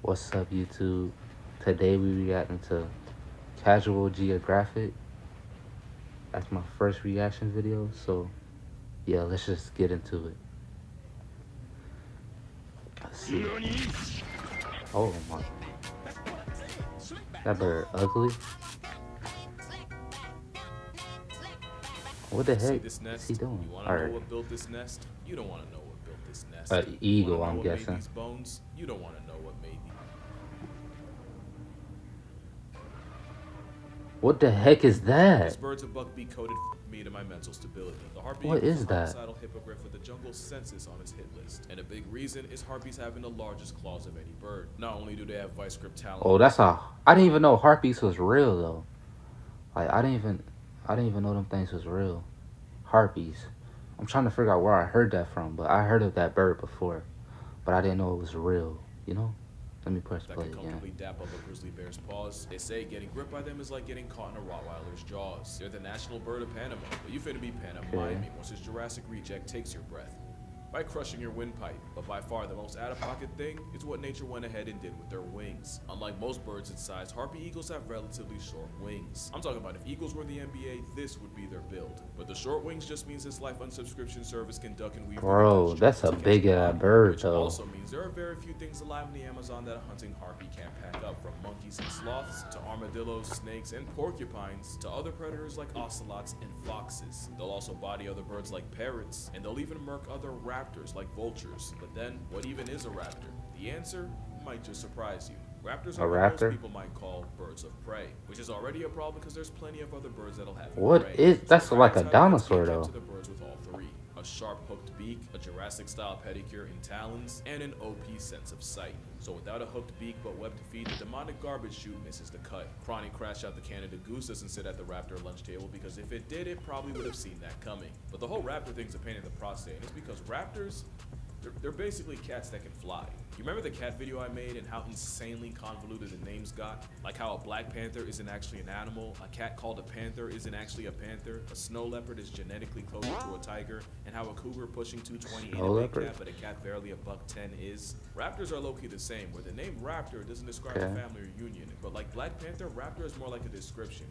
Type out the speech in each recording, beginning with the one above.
What's up, YouTube? Today we reacting to Casual Geographic. That's my first reaction video, so yeah, let's just get into it. Let's see. Oh my, that bird ugly. What the See heck this is he nest? doing? You want to know Alright, what built this nest? You don't want to know what built this nest. You want eagle, to know I'm what made guessing. these bones? You don't want to know what made these. What the heck is This that? bird's a buckbeak coated me to my mental stability. The harpy What eagle is a is that? homicidal hippogriff with the jungle census on its hit list. And a big reason is harpies having the largest claws of any bird. Not only do they have vice grip talent. Oh, that's a. I didn't even know harpies was real though. Like I didn't even know them things was real. Harpies. I'm trying to figure out where I heard that from, but I heard of that bird before, but I didn't know it was real. You know? Let me press That play can again. comfortably dap up a grizzly bear's paws. They say getting gripped by them is like getting caught in a Rottweiler's jaws. They're the national bird of Panama, but you finna be Panama me once this Jurassic reject takes your breath. By crushing your windpipe, but by far the most out-of-pocket thing is what nature went ahead and did with their wings. Unlike most birds its size, harpy eagles have relatively short wings. I'm talking about if eagles were the NBA, this would be their build. But the short wings just means this life unsubscription service can duck and weave through the Bro, Dutch that's jungle a to catch big a ass body, bird which though. also means there are very few things alive in the Amazon that a hunting harpy can't pack up, from monkeys and sloths to armadillos, snakes, and porcupines to other predators like ocelots and foxes. They'll also body other birds like parrots, and they'll even murk other raptors like vultures. But then, what even is a raptor? The answer might just surprise you. Raptors A are what most raptor? people might call birds of prey, which is already a problem because there's plenty of other birds that'll have you What prey. is So that's like a raptors how it gets dinosaur beat kept though. to the birds with all three: a sharp hooked beak, a Jurassic-style pedicure and talons, and an OP sense of sight. So without a hooked beak but webbed feet, the demonic garbage chute misses the cut. Chronic crash out the Canada goose doesn't sit at the raptor lunch table because if it did, it probably would have seen that coming. But the whole raptor thing's a pain in the prostate, and it's because raptors, they're basically cats that can fly. You remember the cat video I made and how insanely convoluted the names got? Like how a black panther isn't actually an animal, a cat called a panther isn't actually a panther, a snow leopard is genetically closer to a tiger, and how a cougar pushing 220 ain't Snow a big leopard? cat, but a cat barely a buck 10 is. Raptors are low-key the same, where the name raptor doesn't describe Okay. a family or union, but like black panther, raptor is more like a description.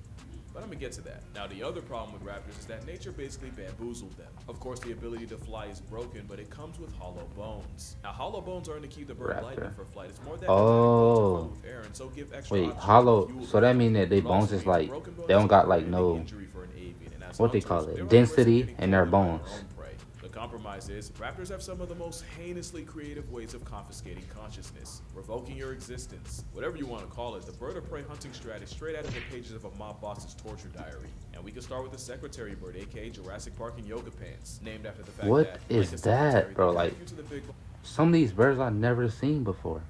But I'm gonna get to that. Now, the other problem with raptors is that nature basically bamboozled them. Of course, the ability to fly is broken, but it comes with hollow bones. Now, hollow bones aren't to keep the bird light Raptor. before flight. It's more that Oh. with air, and so give extra Wait, oxygen and hollow. fuel to So that flight. mean that they It also bones is means a like broken bone they is don't a got like devastating no injury for an avian, and as what they hunters, call they it run the risk of density getting in their killed by bones. their own prey. The compromise is, raptors have some of the most heinously creative ways of confiscating consciousness, revoking your existence. Whatever you want to call it, the bird of prey hunting strat is straight out of the pages of a mob boss's torture diary. And we can start with the secretary bird, aka Jurassic Park in yoga pants, named after the fact What that, is like a that, secretary, bro? they Like connect you to the big some of these birds I've never seen before.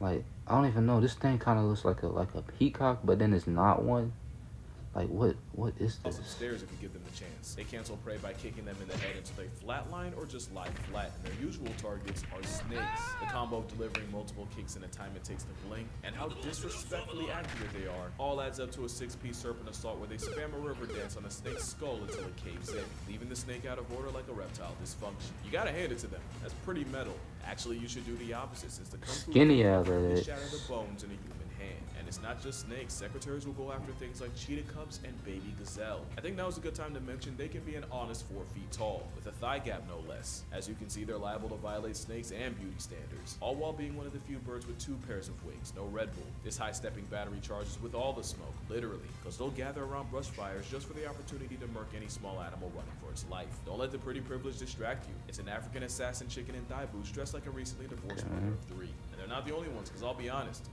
Like I don't even know. This thing kind of looks like a peacock, but then it's not one. Like what is this? upstairs if you give them the chance. They cancel prey by kicking them in the head until they flatline or just lie flat, and their usual targets are snakes. The combo of delivering multiple kicks in the time it takes to blink, and how disrespectfully accurate they are, all adds up to a 6-piece serpent assault where they spam a river dance on a snake's skull until it caves in, leaving the snake out of order like a reptile dysfunction. You gotta hand it to them. That's pretty metal. Actually, you should do the opposite, since the kung fu Skinny king as can it. shatter the bones in a human hand. And it's not just snakes. Secretaries will go after things like cheetah cubs and baby gazelle. I think now is a good time to mention they can be an honest 4 feet tall, with a thigh gap no less. As you can see, they're liable to violate snakes and beauty standards, all while being one of the few birds with 2 pairs of wings, no Red Bull. This high-stepping battery charges with all the smoke, literally, because they'll gather around brush fires just for the opportunity to murk any small animal running for its life. Don't let the pretty privilege distract you. It's an African assassin chicken and thigh boots dressed like a recently divorced mother of 3. And they're not the only ones, because I'll be honest,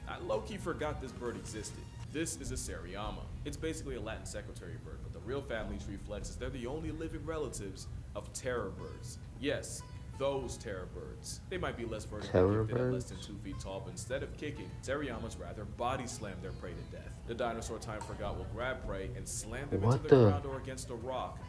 I low-key forgot this bird existed. This is a Seriama. It's basically a Latin secretary bird, but the real family tree flexes they're the only living relatives of terror birds. Yes, those terror birds. They might be less vertically Terror gifted at less than birds? 2 feet tall, but instead of kicking, Seriamas rather body slam their prey to death. The dinosaur time forgot will grab prey and slam them What into the the? ground or against a rock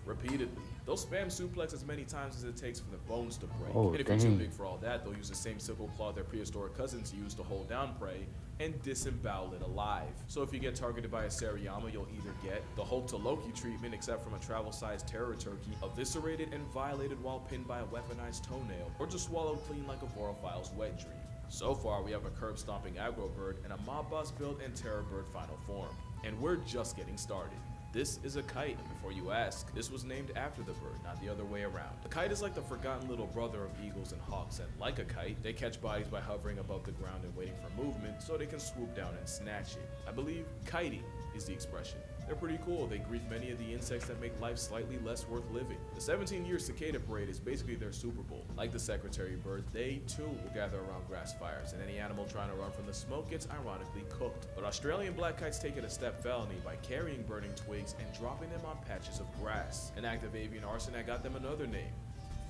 repeatedly. They'll spam suplex as many times as it takes for the bones to break. Oh, And if you're too dang. big for all that, they'll use the same simple claw their prehistoric cousins used to hold down prey and disembowel it alive. So if you get targeted by a Seriama, you'll either get the Hulk to Loki treatment, except from a travel-sized terror turkey, eviscerated and violated while pinned by a weaponized toenail, or just swallowed clean like a Vorophile's wet dream. So far, we have a curb-stomping aggro bird and a mob boss build and terror bird final form. And we're just getting started. This is a kite, and before you ask, this was named after the bird, not the other way around. The kite is like the forgotten little brother of eagles and hawks, and like a kite, they catch bodies by hovering above the ground and waiting for movement so they can swoop down and snatch it. I believe kiting is the expression. They're pretty cool. They greet many of the insects that make life slightly less worth living. The 17-year cicada parade is basically their Super Bowl. Like the secretary bird, they too will gather around grass fires, and any animal trying to run from the smoke gets ironically cooked. But Australian black kites take it a step felony by carrying burning twigs and dropping them on patches of grass. An act of avian arson that got them another name.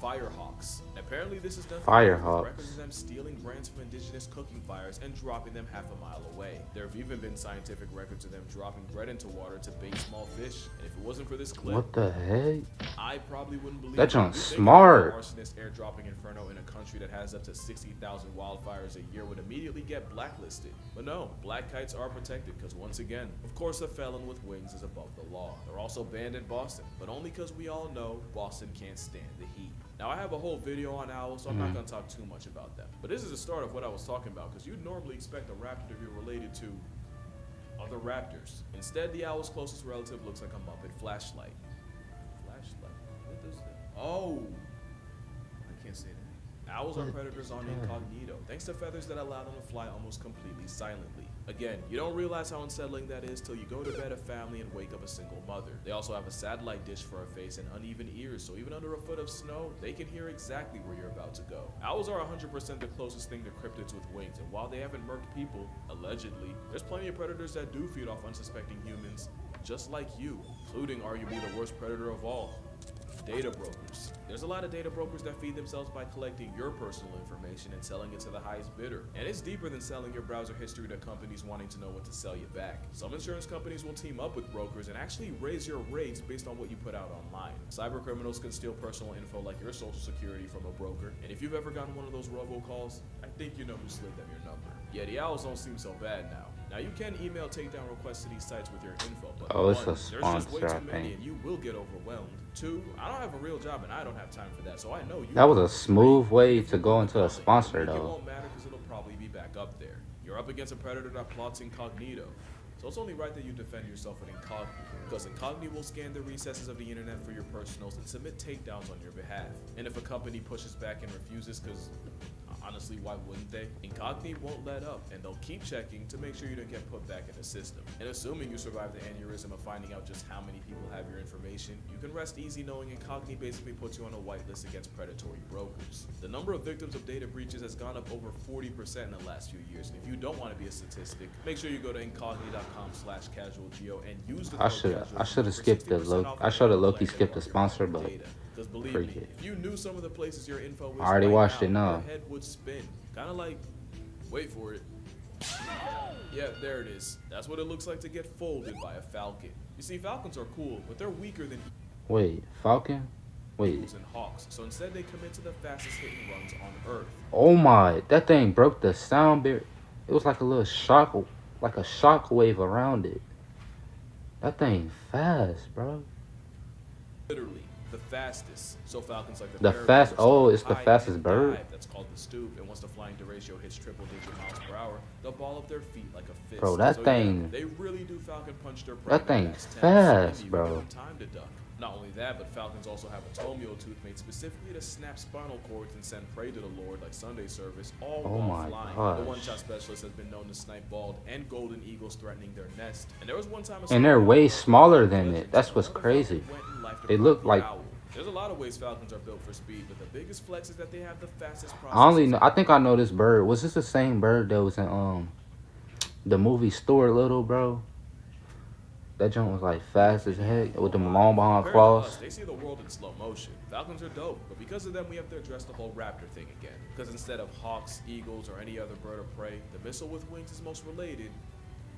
Firehawks. Apparently this is done for records of them stealing brands from indigenous cooking fires and dropping them half a mile away. There have even been scientific records of them dropping bread into water to bait small fish. And if it wasn't for this clip, what the heck? I probably wouldn't believe that junk's smart. Arsonist airdropping inferno in a country that has up to 60,000 wildfires a year would immediately get blacklisted. But no, black kites are protected because once again, of course a felon with wings is above the law. They're also banned in Boston, but only because we all know Boston can't stand the heat. Now I have a whole video on owls, so I'm not going to talk too much about them. But this is the start of what I was talking about, because you'd normally expect a raptor to be related to other raptors. Instead, the owl's closest relative looks like a Muppet flashlight. Flashlight? What does that? Oh! I can't say that. Owls are predators on incognito, thanks to feathers that allow them to fly almost completely silently. Again, you don't realize how unsettling that is till you go to bed a family and wake up a single mother. They also have a satellite dish for a face and uneven ears, so even under a foot of snow, they can hear exactly where you're about to go. Owls are 100% the closest thing to cryptids with wings, and while they haven't murked people, allegedly, there's plenty of predators that do feed off unsuspecting humans, just like you, including arguably the worst predator of all. Data brokers. There's a lot of data brokers that feed themselves by collecting your personal information and selling it to the highest bidder. And it's deeper than selling your browser history to companies wanting to know what to sell you back. Some insurance companies will team up with brokers and actually raise your rates based on what you put out online. Cyber criminals can steal personal info like your social security from a broker. And if you've ever gotten one of those robocalls, I think you know who slid them your number. Yeah, the owls don't seem so bad now. Now you can email takedown requests to these sites with your info, but it's one, a sponsor, there's just way too many and you will get overwhelmed. Two, I don't have a real job and I don't have time for that, so I know you. That was a smooth way to go into a sponsor, though. It won't matter because it'll probably be back up there. You're up against a predator that plots incognito, so it's only right that you defend yourself with incognito, because incognito will scan the recesses of the internet for your personals and submit takedowns on your behalf. And if a company pushes back and refuses, because honestly, why wouldn't they? Incognito won't let up, and they'll keep checking to make sure you don't get put back in the system. And assuming you survive the aneurysm of finding out just how many people have your information, you can rest easy knowing Incognito basically puts you on a whitelist against predatory brokers. The number of victims of data breaches has gone up over 40% in the last few years, and if you don't want to be a statistic, make sure you go to incognito.com/casualgeo and use the code I should have skipped the low. I should have low-key skipped the sponsor, but because believe me, if you knew some of the places your info is I already watched it now. Your head would spin. Kind of like, wait for it. Yeah, there it is. That's what it looks like to get folded by a falcon. You see, falcons are cool, but they're weaker than falcon? eagles and hawks. So instead, they commit to the fastest hitting runs on Earth. Oh my, that thing broke the sound barrier. It was like a little shock, like a shock wave around it. That thing fast, bro. Literally. The fastest. So falcons like the fast. Oh, it's the fastest bird. That's called the stoop. And once the flying derecho hits triple-digit miles per hour, they'll ball up their feet like a fist. Bro, that thing. Yeah, they really do falcon punch their prey. That thing's fast, bro. Time to duck. Not only that, but falcons also have a tomio tooth made specifically to snap spinal cords and send prey to the Lord like Sunday service, all while flying. Gosh. The one-shot specialist has been known to snipe bald and golden eagles threatening their nest. And there was one time. And they're way smaller than it. That's what's crazy. They look like. There's a lot of ways falcons are built for speed, but the biggest flex is that they have the fastest process. I think I know this bird. Was this the same bird that was in the movie Stuart Little, bro? That junk was like fast as heck with them long behind claws. They see the world in slow motion. Falcons are dope, but because of them, we have to address the whole raptor thing again. Because instead of hawks, eagles, or any other bird of prey, the missile with wings is most related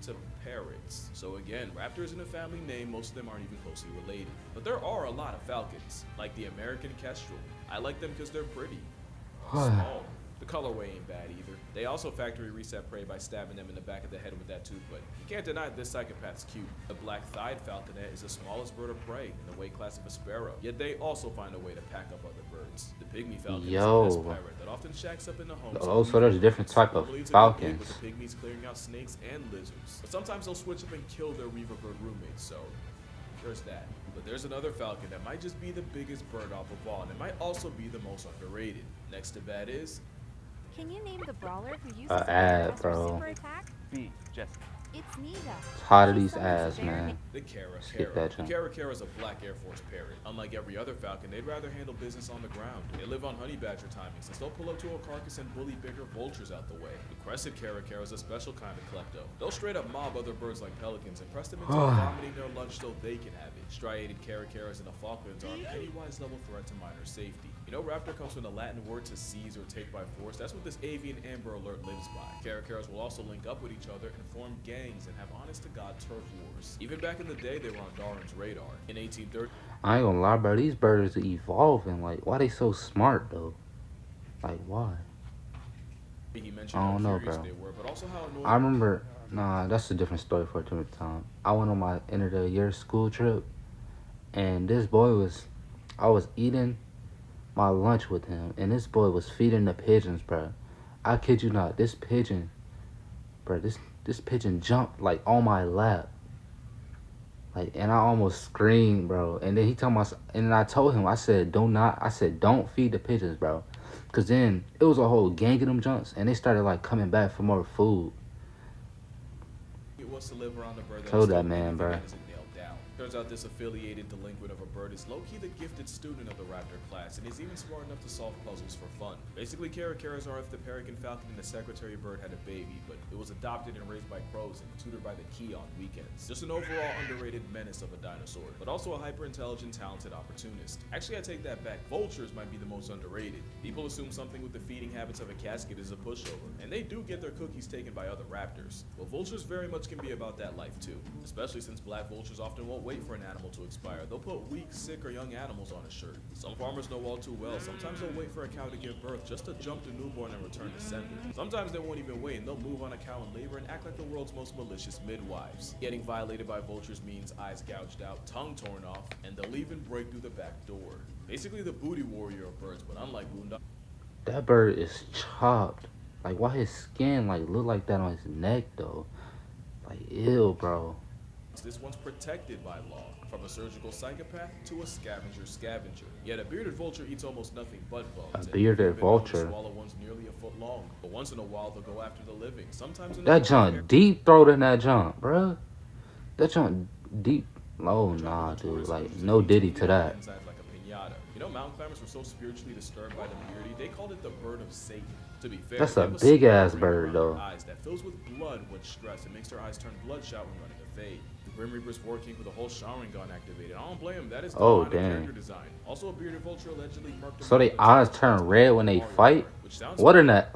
to parrots. So again, raptor isn't a family name, most of them aren't even closely related. But there are a lot of falcons, like the American kestrel. I like them because they're pretty, small. The colorway ain't bad either. They also factory reset prey by stabbing them in the back of the head with that tooth, but you can't deny this psychopath's cute. The black-thighed falconet is the smallest bird of prey in the weight class of a sparrow, yet they also find a way to pack up other birds. The pygmy falcon is a nest Yo. pirate that often shacks up in the homes Oh, of so there's weaver different birds. type of Normally it's a good gig falcons. with the pygmies clearing out snakes and lizards, but sometimes they'll switch up and kill their weaver bird roommates, so there's that. But there's another falcon that might just be the biggest bird off of all, and it might also be the most underrated. Next to that is Can you name the brawler who uses ad, a bro. super attack? B. Jessica. It's Nita. Tired of She these summons ads, the bear man. the Kara Skip Kara. that The jump. Kara Kara is a black Air Force parrot. Unlike every other falcon, they'd rather handle business on the ground. They live on honey badger timings, since they'll pull up to a carcass and bully bigger vultures out the way. The crested Kara Kara is a special kind of klepto. They'll straight up mob other birds like pelicans and press them into vomiting their lunch so they can have it. Striated Kara Karas in the Falklands are a Pennywise level threat to minor safety. You know, raptor comes from the Latin word to seize or take by force. That's what this avian Amber Alert lives by. Kara Karas will also link up with each other and form gangs and have honest-to-God turf wars. Even back in the day, they were on Darwin's radar. In 1830, I ain't gonna lie, bro. These birds are evolving. Like, why they so smart though? Like, why? he mentioned I how don't know, curious bro. they were, but also how annoying. I remember. Nah, that's a different story for a different time. I went on my end of the year school trip, and this boy was, I was eating my lunch with him, and this boy was feeding the pigeons, bro. I kid you not, this pigeon, bro, this pigeon jumped like on my lap, like, and I almost screamed, bro. And then he told me, and then I told him, I said, don't feed the pigeons, bro, cause then it was a whole gang of them junks, and they started like coming back for more food. It was to live around a bird that Told is that still man, anything bro. that isn't nailed down. Turns out this affiliated delinquent of a bird is low-key the gifted student of the raptor class, and is even smart enough to solve puzzles for fun. Basically, Kara Karas are if the peregrine falcon and the secretary bird had a baby, but it was adopted and raised by crows and tutored by the key on weekends. Just an overall underrated menace of a dinosaur, but also a hyper-intelligent, talented opportunist. Actually, I take that back. Vultures might be the most underrated. People assume something with the feeding habits of a casket is a pushover, and they do get their cookies taken by other raptors. Well, vultures very much can be about that life too, especially since black vultures often won't wait for an animal to expire. They'll put weak, sick, or young animals on a shirt. Some farmers know all too well. Sometimes they'll wait for a cow to give birth just to jump the newborn and return to sender. Sometimes they won't even wait and they'll move on a cow in labor and act like the world's most malicious midwives. Getting violated by vultures means eyes gouged out, tongue torn off, and they'll even break through the back door. Basically the booty warrior of birds, but unlike Boondock. That bird is chopped. Like, why his skin like look like that on his neck though? Like, ew, bro. This one's protected by law, from a surgical psychopath to a scavenger. Yet a bearded vulture eats almost nothing but bugs. A and bearded they've been known to vulture. swallow ones nearly a foot long, but once in a while they'll go after the living. Sometimes in That the junk deep throat in that junk, bro. That junk deep. Oh nah, dude. Like, no diddy to that. Inside like a piñata. You know, mountain climbers were so spiritually disturbed by the beardy, they called it the bird of Satan. To be fair, That's they a have big small ass ring bird, around though. their eyes that fills with blood with stress and makes their eyes turn bloodshot when running a fade. The Grim Reaper's working with a whole showering gun activated. I don't blame him. That is Oh, divine damn. character design. Also, a bearded vulture allegedly murked. So they eyes turn red when they fight? Which sounds What in that?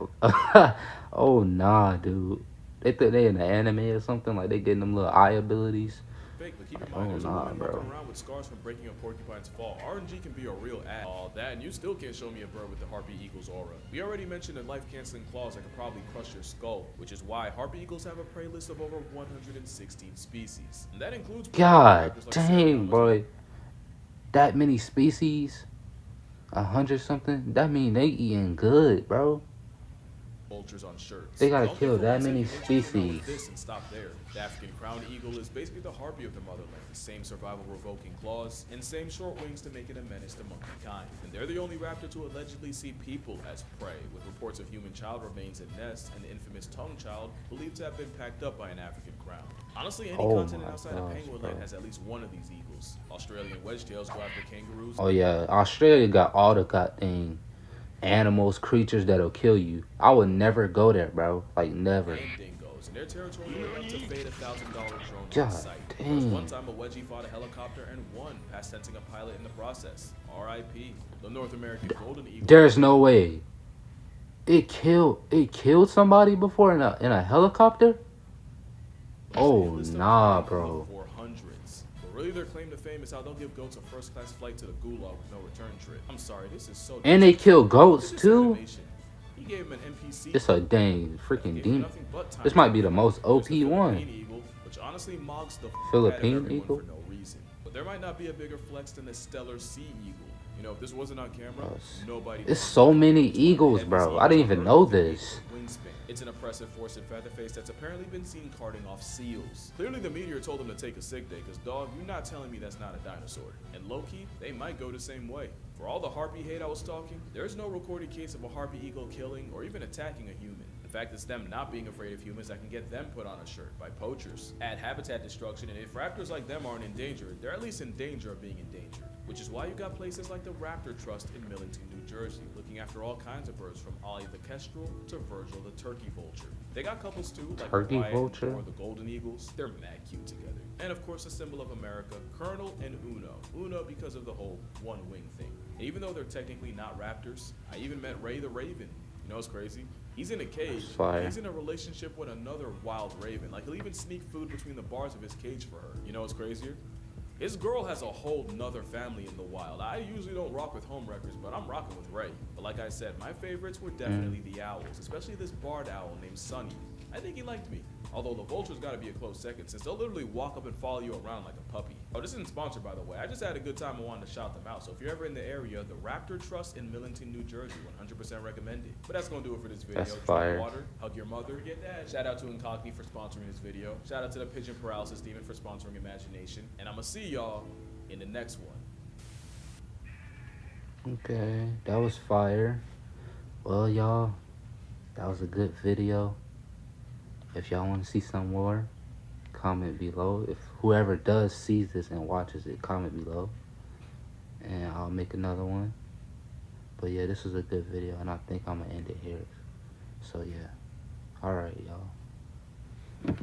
Oh nah, dude. They think they in the anime or something. Like, they getting them little eye abilities. fake, but keep in Oh, mind, there's a nah, woman bro. walking around with scars from breaking a porcupine's fall. RNG can be a real ad. All that, and you still can't show me a bird with the harpy eagle's aura. We already mentioned the life-canceling claws that could probably crush your skull, which is why harpy eagles have a prey list of over 116 species. And that includes God raptors like dang, salamanders. boy. That many species? 100 something? That mean they eating good, bro. Vultures on shirts. They gotta Don't kill think for that one many second you think you know species. this and stop there. The African crowned eagle is basically the harpy of the motherland. The same survival-revoking claws and same short wings to make it a menace to monkey kind. And they're the only raptor to allegedly see people as prey, with reports of human child remains in nests and the infamous tongue child believed to have been packed up by an African crown. Honestly, any Oh continent my outside of gosh, Penguin bro. Land has at least one of these eagles. Australian wedge-tails go after kangaroos. Oh yeah, Australia got all the goddamn animals, creatures that'll kill you. I would never go there, bro. Like, never. And dingoes. In their territory, they're enough to fade $1,000 drone God on sight. There dang. was one time a wedgie fought a helicopter and won, past tensing a pilot in the process. R.I.P. The North American golden eagle. There's no way. It killed somebody before in a helicopter? Oh List of nah, prey in bro. the 400s. But really, their claim to fame is how they'll give goats a first-class flight to the gulag with no return trip. I'm sorry, this is so. And they kill goats This is too? animation. He gave him an NPC. It's a dang that freaking gave him demon. nothing but time This to might be the fight. most There's OP the one. Philippine eagle, which honestly mogs the out of Philippine everyone eagle? for no reason. But there might not be a bigger flex than the stellar sea eagle. You know, if this wasn't on camera, nobody. It's so many It's one of the eagles, heaviest bro. I eagles didn't on even Earth know with an this. 8-foot wingspan. It's an oppressive force in Featherface that's apparently been seen carting off seals. Clearly, the meteor told him to take a sick day, because, dog, you're not telling me that's not a dinosaur. And low-key, they might go the same way. For all the harpy hate I was talking, there's no recorded case of a harpy eagle killing or even attacking a human. In fact, it's them not being afraid of humans that can get them put on a shirt by poachers. Add habitat destruction, and if raptors like them aren't endangered, they're at least in danger of being endangered. Which is why you got places like the Raptor Trust in Millington, New Jersey, looking after all kinds of birds from Ollie the Kestrel to Virgil the Turkey Vulture. They got couples too, like Turkey Wyatt vulture? or the Golden Eagles. They're mad cute together. And of course, a symbol of America, Colonel and Uno. Uno because of the whole one wing thing. And even though they're technically not raptors, I even met Ray the Raven. You know what's crazy? He's in a cage. Fire. He's in a relationship with another wild raven. Like, he'll even sneak food between the bars of his cage for her. You know what's crazier? His girl has a whole nother family in the wild. I usually don't rock with homewreckers, but I'm rocking with Ray. But like I said, my favorites were definitely the owls, especially this barred owl named Sunny. I think he liked me. Although the vulture's gotta be a close second, since they'll literally walk up and follow you around like a puppy. Oh, this isn't sponsored, by the way. I just had a good time and wanted to shout them out. So if you're ever in the area, the Raptor Trust in Millington, New Jersey, 100% recommended. But that's gonna do it for this video. That's Drink fire. water, hug your mother, get that. Shout out to Incogni for sponsoring this video. Shout out to the Pigeon Paralysis Demon for sponsoring Imagination. And I'ma see y'all in the next one. Okay, that was fire. Well, y'all, that was a good video. If y'all want to see some more, comment below. If whoever does sees this and watches it, comment below. And I'll make another one. But yeah, this was a good video, and I think I'm going to end it here. So yeah. Alright, y'all.